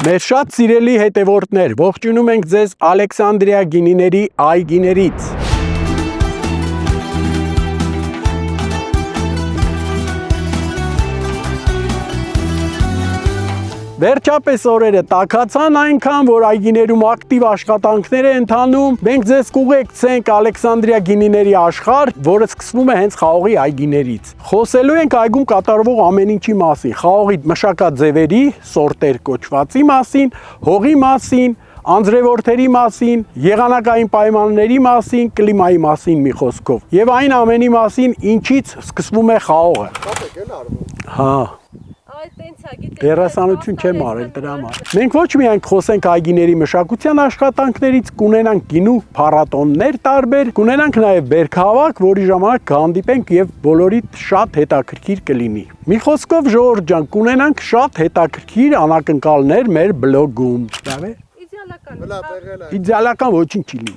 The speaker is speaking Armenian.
Մեր շատ սիրելի հետևորդներ, ողջունում ենք ձեզ Ալեքսանդրիա գինիների այգիներից։ Վերջապես օրերը տաքացան այնքան, որ այգիներում ակտիվ աշխատանքներ է ընթանում։ Մենք ձեզ կուղեկցենք Ալեքսանդրիա գինիների աշխարհ, որը սկսվում է հենց խաղողի այգիներից։ Խոսելու ենք այգում կատարվող ամեն ինչի մասին՝ խաղողի մշակաձևերի, սորտեր կոչվածի մասին, հողի մասին, անձրևորդերի մասին, եղանակային պայմանների մասին, կլիմայի մասին մի խոսքով։ Եվ այն ամենի մասին, ինչից սկսվում է խաղողը։ Հա։ Դերասանություն չեմ արել դրա համար։ Մենք ոչ միայն խոսենք այգիների մշակության աշխատանքներից, կունենանք գինու փառատոններ տարբեր, կունենանք նաև բերքահավաք, որի ժամանակ կհանդիպենք եւ բոլորիդ շատ հետաքրքիր կլինի։ Մի խոսքով ժողովուրդ ջան, կունենանք շատ հետաքրքիր անակնկալներ մեր բլոգում։ Իդեալական ոչինչ չի լինի։